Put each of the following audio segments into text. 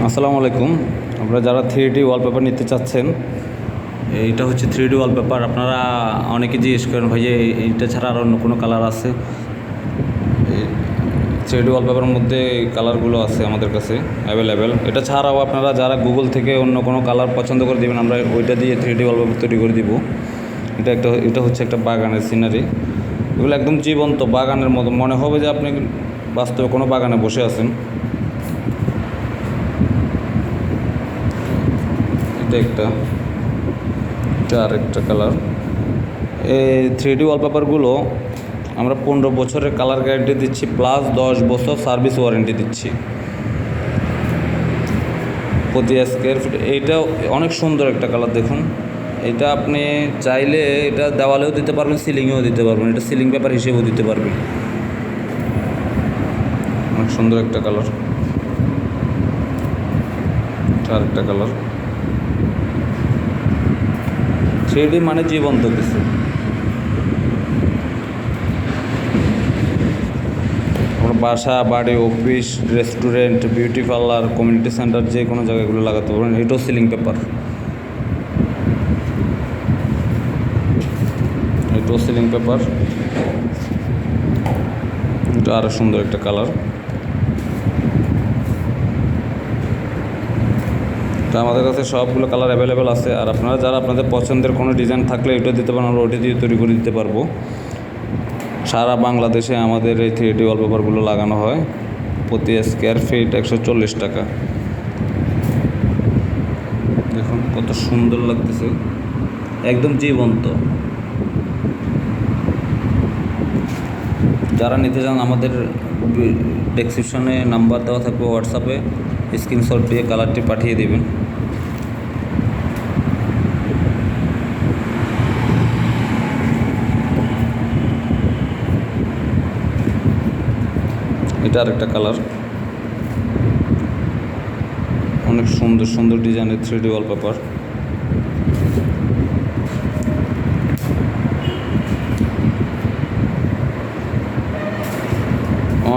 আসসালামু আলাইকুম। আপনারা যারা 3D ওয়ালপেপার নিতে চাচ্ছেন, এইটা হচ্ছে 3D ওয়ালপেপার। আপনারা অনেকে জিজ্ঞেস করেন ভাই যে এইটা ছাড়া আর অন্য কোনো কালার আছে? 3D ওয়ালপেপারের মধ্যে এই কালারগুলো আছে আমাদের কাছে অ্যাভেলেবেল। এটা ছাড়াও আপনারা যারা গুগল থেকে অন্য কোনো কালার পছন্দ করে দেবেন, আমরা ওইটা দিয়ে 3D ওয়ালপেপার তৈরি করে দিব। এটা হচ্ছে একটা বাগানের সিনারি। এগুলো একদম জীবন্ত বাগানের মতো মনে হবে যে আপনি বাস্তবে কোনো বাগানে বসে আছেন। এটা আরেকটা কালার। এই 3D ওয়ালপেপারগুলো আমরা 15 বছরের কালার গ্যারান্টি দিচ্ছি, প্লাস 10 বছর সার্ভিস ওয়ারেন্টি দিচ্ছি প্রতি স্কোয়ার ফিট। এইটা অনেক সুন্দর একটা কালার, দেখুন। এটা আপনি চাইলে এটা দেওয়ালেও দিতে পারবেন, সিলিংয়েও দিতে পারবেন, এটা সিলিং পেপার হিসেবেও দিতে পারবেন। অনেক সুন্দর একটা কালার। আরেকটা কালার। 3D মানে জীবন্ত কিছু। আমরা বাসা, বাড়ি, office, restaurant, beauty parlour, community centre, যে কোনো জায়গাগুলো লাগাতে পারবেন। এটাও সিলিং পেপার, এটাও সিলিং পেপার। এটা আরও সুন্দর একটা কালার। তো আমাদের কাছে সবগুলো কালার অ্যাভেলেবেল আছে। আর আপনারা যারা আপনাদের পছন্দের কোনো ডিজাইন থাকলে এটা দিতে পারেন, আমরা ওটা দিয়ে তৈরি করে দিতে পারবো। সারা বাংলাদেশে আমাদের এই 3D ওয়ালপেপারগুলো লাগানো হয়। প্রতি স্কোয়ার ফিট 140 টাকা। দেখুন কত সুন্দর লাগতেছে, একদম জীবন্ত। যারা নিতে চান আমাদের ডেসক্রিপশনে নাম্বার দেওয়া থাকবে, হোয়াটসঅ্যাপে স্ক্রিনশট দিয়ে কালারটি পাঠিয়ে দেবেন। এটা আরেকটা কালার। অনেক সুন্দর সুন্দর ডিজাইনের 3D ওয়ালপেপার।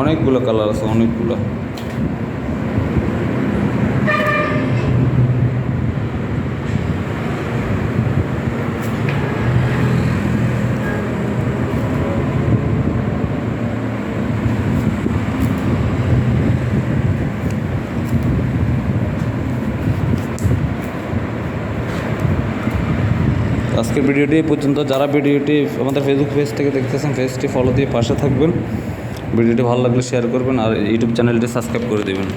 অনেকগুলো কালার আছে, অনেকগুলো। আজকের ভিডিওটি এই পর্যন্ত। যারা ভিডিওটি আমাদের ফেসবুক পেজ থেকে দেখতেছেন, পেজটি ফলো দিয়ে পাশে থাকবেন। ভিডিওটি ভালো লাগলে শেয়ার করবেন আর ইউটিউব চ্যানেলটি সাবস্ক্রাইব করে দেবেন।